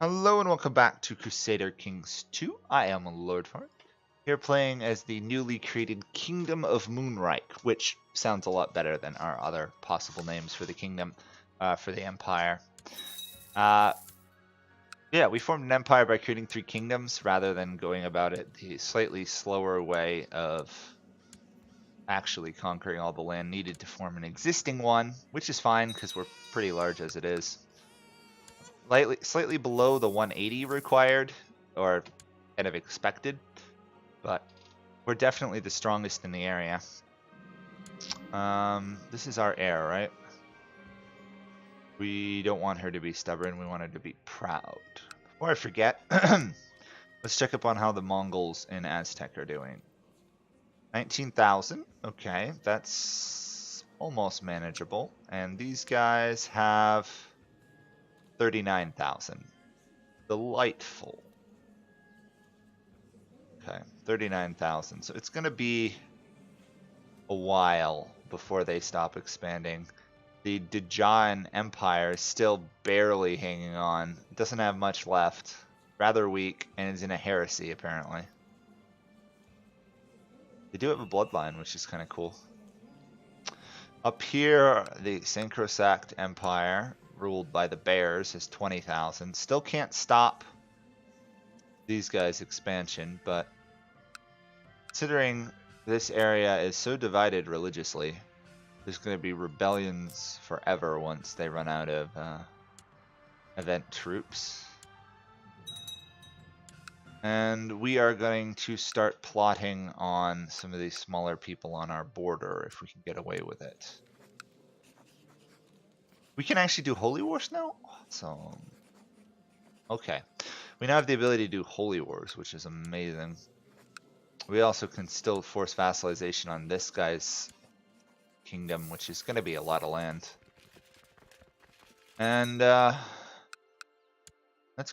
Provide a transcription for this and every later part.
Hello and welcome back to Crusader Kings 2. I am Lord Fart, here playing as the newly created Kingdom of Moonreich, which sounds a lot better than our other possible names for the kingdom, for the empire. Yeah, we formed an empire by creating 3 kingdoms rather than going about it the slightly slower way of actually conquering all the land needed to form an existing one, which is fine because we're pretty large as it is. Slightly below the 180 required, or kind of expected, but we're definitely the strongest in the area. This is our heir, right? We don't want her to be stubborn, we want her to be proud. Before I forget, let's check up on how the Mongols in Aztec are doing. 19,000, okay, that's almost manageable. And these guys have 39,000. Delightful. Okay, 39,000. So it's going to be a while before they stop expanding. The Dejan Empire is still barely hanging on. It doesn't have much left. Rather weak, and is in a heresy, apparently. They do have a bloodline, which is kind of cool. Up here, the Sankrosact Empire, ruled by the Bears, has 20,000. Still can't stop these guys' expansion, but considering this area is so divided religiously, there's going to be rebellions forever once they run out of event troops. And we are going to start plotting on some of these smaller people on our border if we can get away with it. We can actually do Holy Wars now? Awesome. Okay. We now have the ability to do Holy Wars, which is amazing. We also can still force vassalization on this guy's kingdom, which is going to be a lot of land. And that's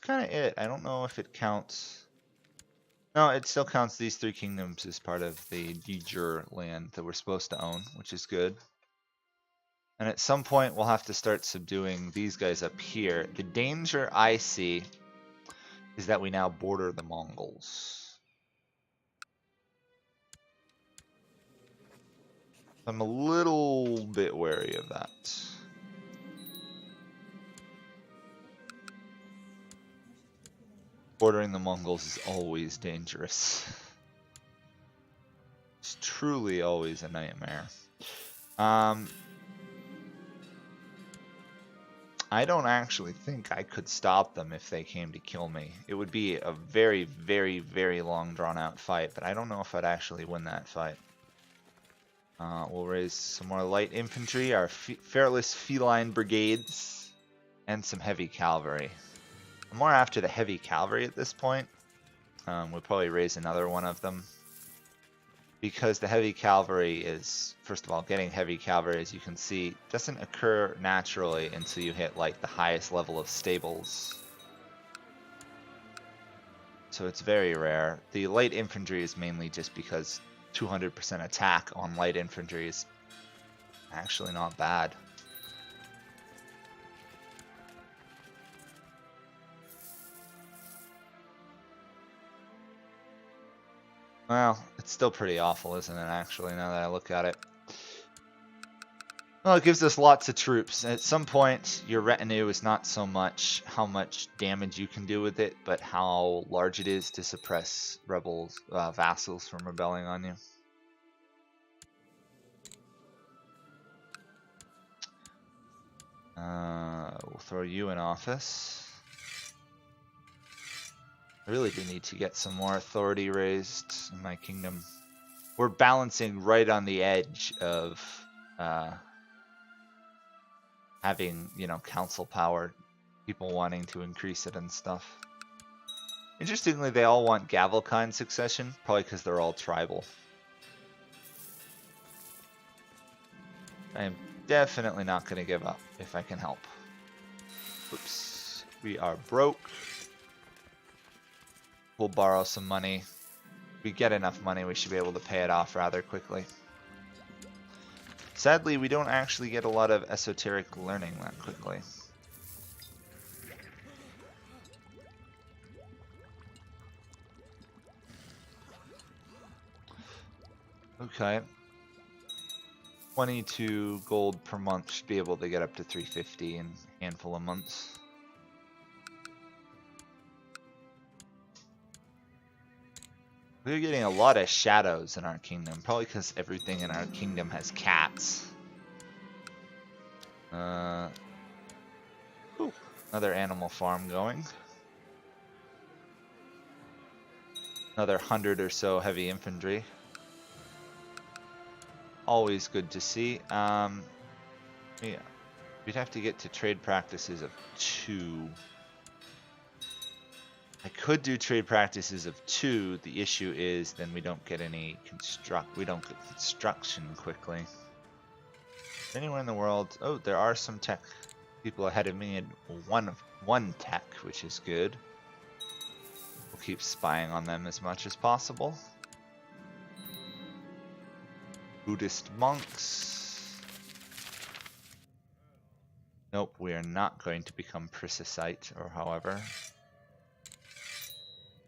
kind of it. I don't know if it counts. No, it still counts these 3 kingdoms as part of the de jure land that we're supposed to own, which is good. And at some point, we'll have to start subduing these guys up here. The danger I see is that we now border the Mongols. I'm a little bit wary of that. Bordering the Mongols is always dangerous. It's truly always a nightmare. I don't actually think I could stop them if they came to kill me. It would be a very, very, very long drawn out fight, but I don't know if I'd actually win that fight. We'll raise some more light infantry, our fearless feline brigades, and some heavy cavalry. I'm more after the heavy cavalry at this point. We'll probably raise another one of them. Because the heavy cavalry is, first of all, getting heavy cavalry, as you can see, doesn't occur naturally until you hit like the highest level of stables. So it's very rare. The light infantry is mainly just because 200% attack on light infantry is actually not bad. Well, it's still pretty awful, isn't it, actually, now that I look at it? Well, it gives us lots of troops. At some point, your retinue is not so much how much damage you can do with it, but how large it is to suppress rebels, vassals from rebelling on you. We'll throw you in office. I really do need to get some more authority raised in my kingdom. We're balancing right on the edge of having, you know, council power, people wanting to increase it and stuff. Interestingly, they all want Gavelkind succession, probably because they're all tribal. I am definitely not going to give up if I can help. Oops, we are broke. We'll borrow some money. If we get enough money, we should be able to pay it off rather quickly. Sadly, we don't actually get a lot of esoteric learning that quickly. Okay. 22 gold per month should be able to get up to 350 in a handful of months. We're getting a lot of shadows in our kingdom, probably because everything in our kingdom has cats. Ooh, another animal farm going. Another 100 or so heavy infantry. Always good to see. Yeah, we'd have to get to trade practices of 2. I could do trade practices of 2. The issue is then we don't get any construction quickly. Anywhere in the world? Oh, there are some tech people ahead of me in one tech, which is good. We'll keep spying on them as much as possible. Buddhist monks. Nope, we are not going to become Priscite or however.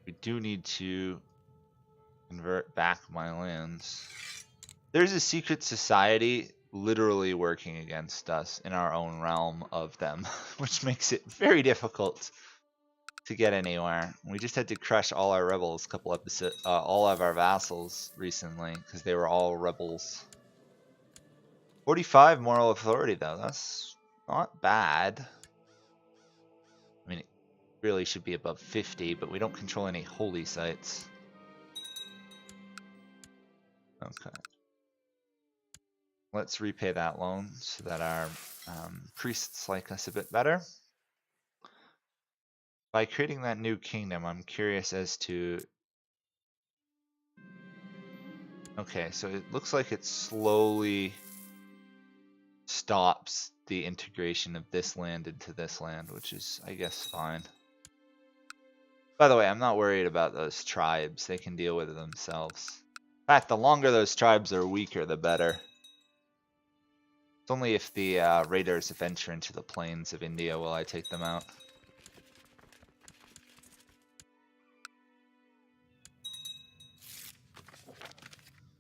We do need to convert back my lands. There's a secret society literally working against us in our own realm of them, which makes it very difficult to get anywhere. We just had to crush all our rebels, all of our vassals recently because they were all rebels. 45 moral authority though, that's not bad. I mean, it really should be above 50, but we don't control any holy sites. Okay. Let's repay that loan so that our priests like us a bit better. By creating that new kingdom, I'm curious as to... Okay, so it looks like it slowly stops the integration of this land into this land, which is, I guess, fine. By the way, I'm not worried about those tribes. They can deal with it themselves. In fact, the longer those tribes are weaker, the better. It's only if the raiders venture into the plains of India will I take them out.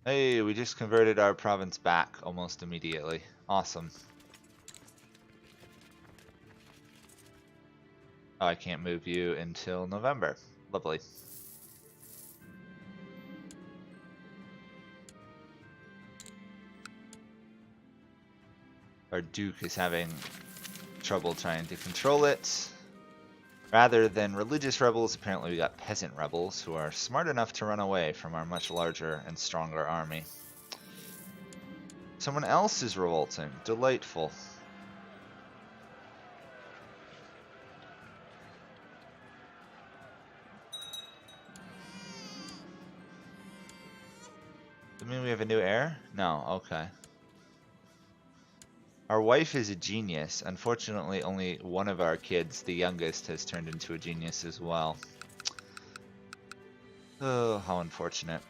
Hey, we just converted our province back almost immediately. Awesome. Oh, I can't move you until November. Lovely. Our Duke is having trouble trying to control it. Rather than religious rebels, apparently we got peasant rebels who are smart enough to run away from our much larger and stronger army. Someone else is revolting. Delightful. Does that mean we have a new heir? No, okay. Our wife is a genius. Unfortunately, only one of our kids, the youngest, has turned into a genius as well. Oh, how unfortunate.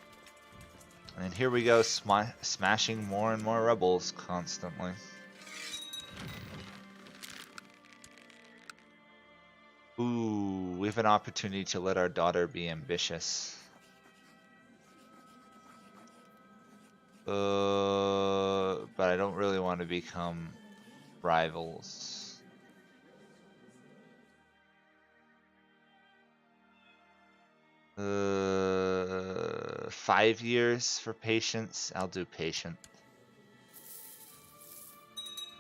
And here we go, smashing more and more rebels constantly. Ooh, we have an opportunity to let our daughter be ambitious. But I don't really want to become rivals. Uh, 5 years for patience. I'll do patient.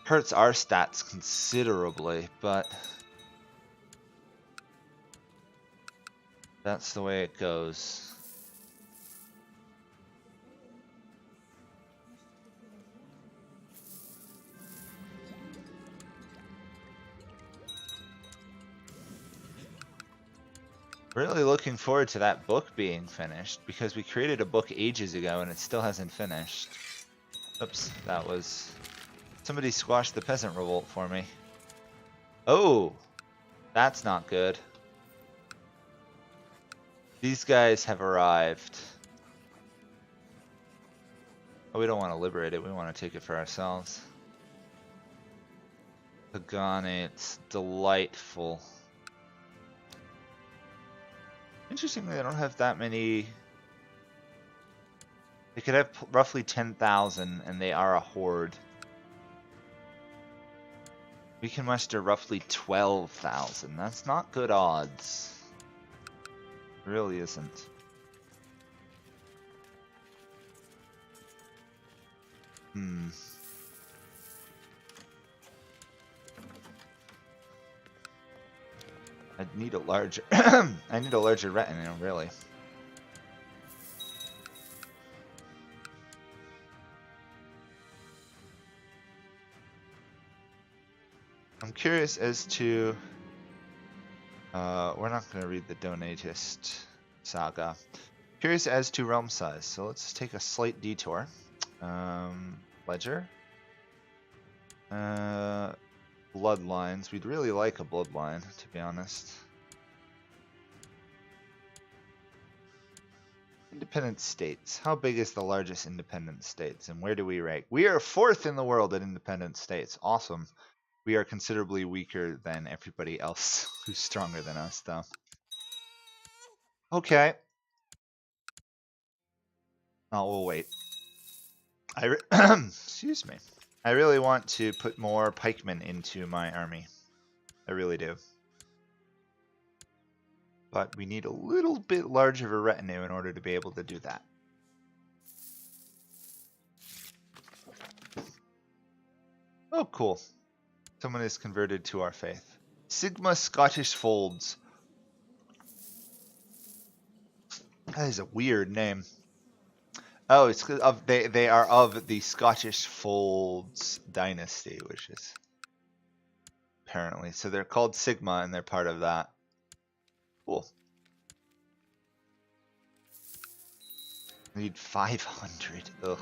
Hurts our stats considerably, but that's the way it goes. Really looking forward to that book being finished, because we created a book ages ago and it still hasn't finished. Oops, that was... Somebody squashed the peasant revolt for me. Oh! That's not good. These guys have arrived. Oh, we don't want to liberate it, we want to take it for ourselves. Paganates, delightful. Interestingly, I don't have that many They could have roughly 10,000, and they are a horde. We can muster roughly 12,000. That's not good odds. It really isn't. I need a larger I need a larger retinue, really. I'm curious as to we're not going to read the Donatist saga. Curious as to realm size, so let's take a slight detour. Ledger. Bloodlines. We'd really like a bloodline, to be honest. Independent states. How big is the largest independent states, and where do we rank? We are 4th in the world at independent states. Awesome. We are considerably weaker than everybody else who's stronger than us, though. Okay. Oh, we'll wait. Excuse me. I really want to put more pikemen into my army. I really do. But we need a little bit larger of a retinue in order to be able to do that. Oh, cool. Someone is converted to our faith. Sigma Scottish Folds. That is a weird name. Oh, it's of they are of the Scottish Folds dynasty, which is apparently so they're called Sigma and they're part of that. Cool. I need 500. Ugh.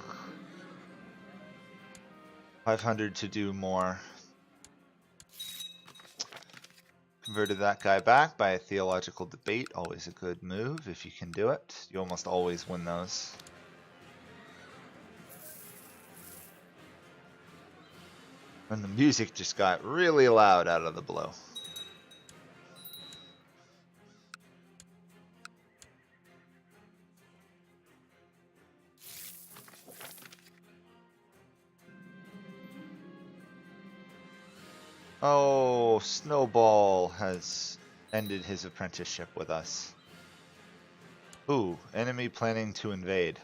500 to do more. Converted that guy back by a theological debate. Always a good move if you can do it. You almost always win those. And the music just got really loud out of the blue. Oh, Snowball has ended his apprenticeship with us. Ooh, enemy planning to invade.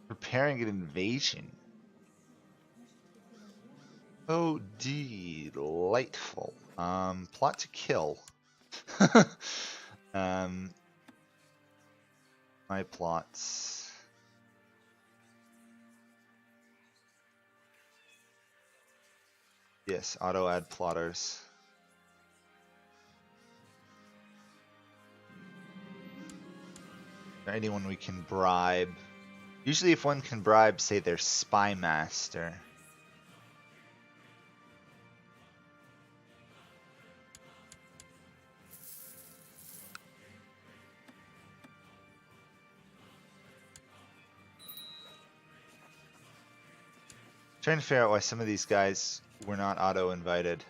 Preparing an invasion. Oh, delightful. Plot to kill. My plots. Yes, auto add plotters. Is there anyone we can bribe? Usually if one can bribe, say their spy master. Trying to figure out why some of these guys were not auto-invited.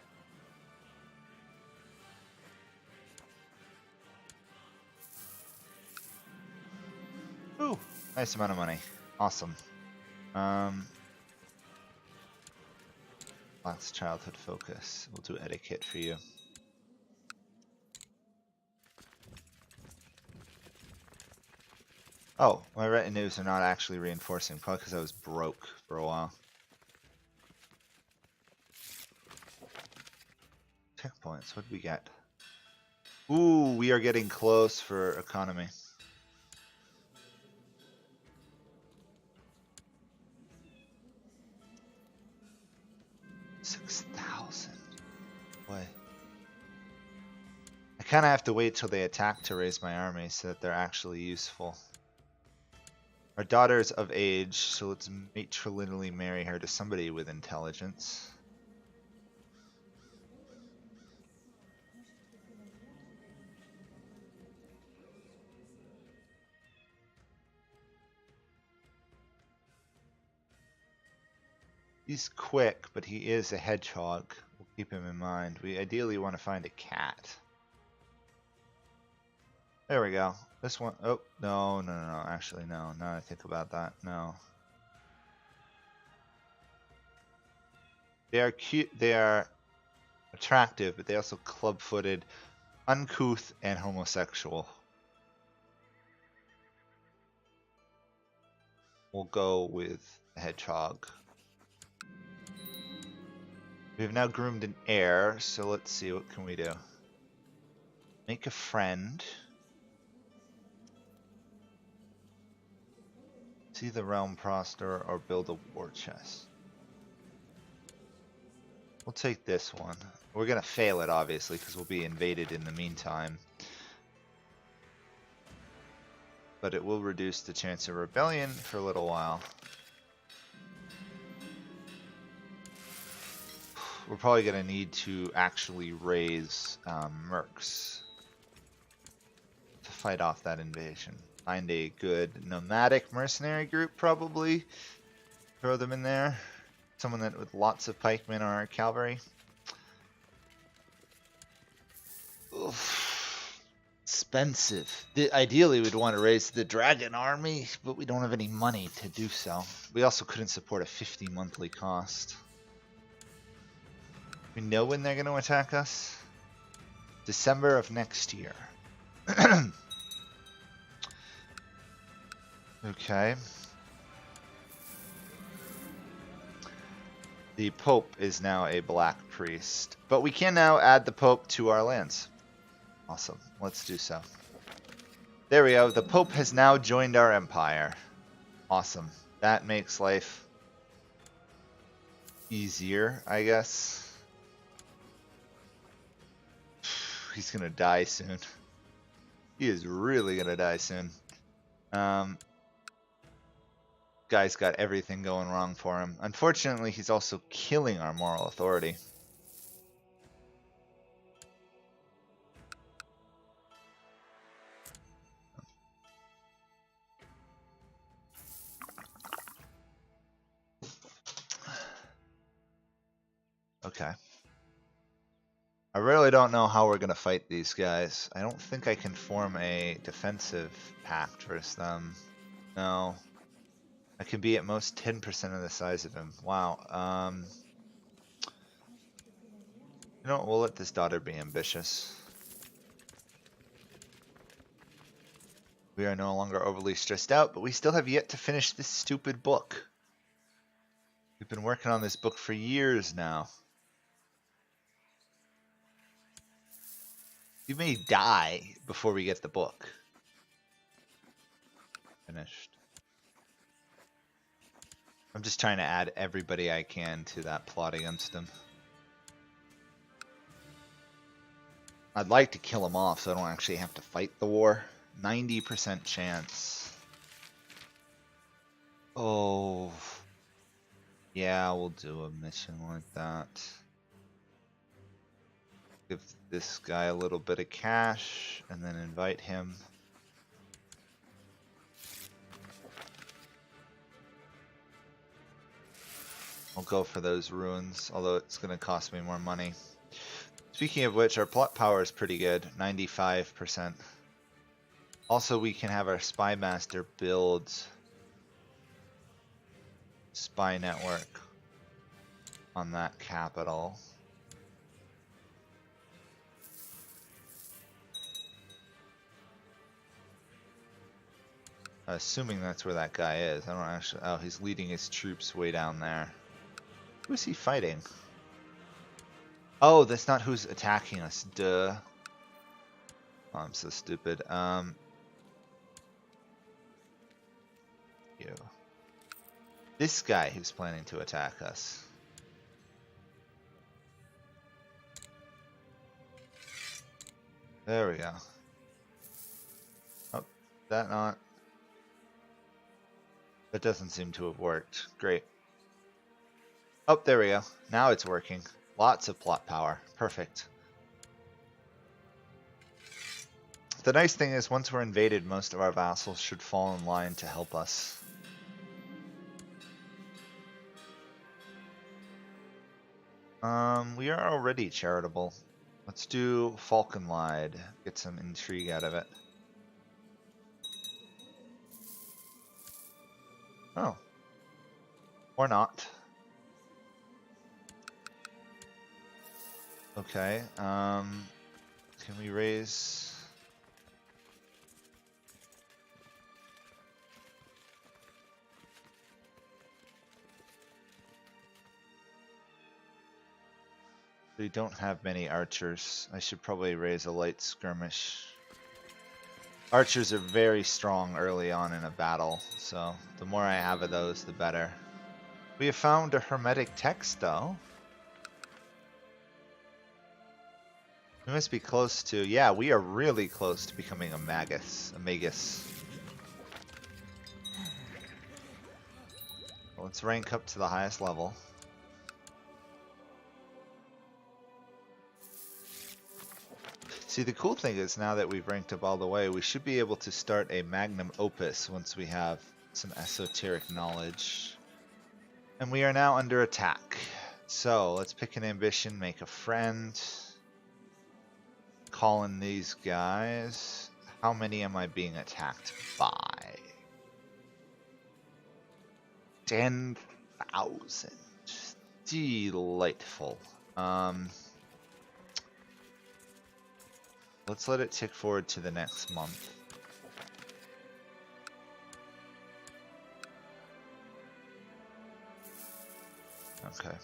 Ooh, nice amount of money. Awesome. Lots of childhood focus. We'll do etiquette for you. Oh, my retinues are not actually reinforcing, probably because I was broke for a while. Checkpoints, what did we get? Ooh, we are getting close for economy. $6,000. Boy. I kind of have to wait till they attack to raise my army so that they're actually useful. Our daughter's of age, so let's matrilineally marry her to somebody with intelligence. He's quick, but he is a hedgehog. We'll keep him in mind. We ideally want to find a cat. There we go. This one, oh, no, no, no, no, actually, no. Now I think about that, no. They are cute, they are attractive, but they also club-footed, uncouth, and homosexual. We'll go with a hedgehog. We've now groomed an heir, so let's see, what can we do? Make a friend. See the realm prosper or build a war chest. We'll take this one. We're gonna fail it, obviously, because we'll be invaded in the meantime. But it will reduce the chance of rebellion for a little while. We're probably gonna need to actually raise mercs to fight off that invasion. Find a good nomadic mercenary group, probably. Throw them in there. Someone that with lots of pikemen or cavalry. Oof. Expensive. Ideally, we'd want to raise the dragon army, but we don't have any money to do so. We also couldn't support a 50 monthly cost. We know when they're going to attack us. December of next year. Okay. The Pope is now a black priest, but we can now add the Pope to our lands. Awesome. Let's do so. There we go. The Pope has now joined our empire. Awesome. That makes life easier, I guess. He's gonna die soon. He is really gonna die soon. Guy's got everything going wrong for him. Unfortunately, he's also killing our moral authority. Okay. I really don't know how we're going to fight these guys. I don't think I can form a defensive pact versus them. No. I can be at most 10% of the size of him. Wow. You know what? We'll let this daughter be ambitious. We are no longer overly stressed out, but we still have yet to finish this stupid book. We've been working on this book for years now. We may die before we get the book finished. I'm just trying to add everybody I can to that plot against him. I'd like to kill him off so I don't actually have to fight the war. 90% chance. Oh. Yeah, we'll do a mission like that. Give this guy a little bit of cash and then invite him. I'll go for those ruins, although it's going to cost me more money. Speaking of which, our plot power is pretty good, 95%. Also, we can have our spy master build spy network on that capital. Assuming that's where that guy is. I don't actually. Oh, he's leading his troops way down there. Who is he fighting? Oh, that's not who's attacking us. Duh. Oh, I'm so stupid. You. This guy who's planning to attack us. There we go. Oh, that not. That doesn't seem to have worked. Great. Oh, there we go. Now it's working. Lots of plot power. Perfect. The nice thing is, once we're invaded, most of our vassals should fall in line to help us. We are already charitable. Let's do Falconlide. Get some intrigue out of it. Oh. Or not. Okay. Can we raise... We don't have many archers. I should probably raise a light skirmish. Archers are very strong early on in a battle, so the more I have of those, the better. We have found a hermetic text, though. We must be close to... Yeah, we are really close to becoming a magus. A magus. Well, let's rank up to the highest level. See, the cool thing is now that we've ranked up all the way, we should be able to start a magnum opus once we have some esoteric knowledge. And we are now under attack. So let's pick an ambition, make a friend. Call in these guys. How many am I being attacked by? 10,000. Delightful. Let's let it tick forward to the next month. Okay.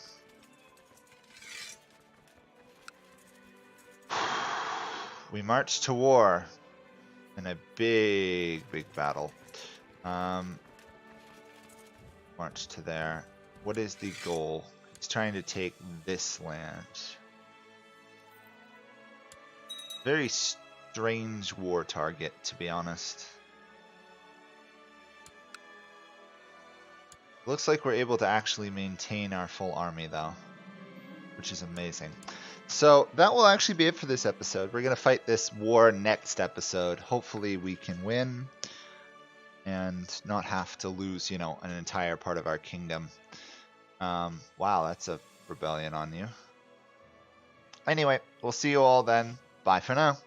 We march to war in a big battle. March to there. What is the goal? It's trying to take this land. Very strange war target, to be honest. Looks like we're able to actually maintain our full army, though, which is amazing. So that will actually be it for this episode. We're going to fight this war next episode. Hopefully we can win and not have to lose, you know, an entire part of our kingdom. Wow, that's a rebellion on you. Anyway, we'll see you all then. Bye for now.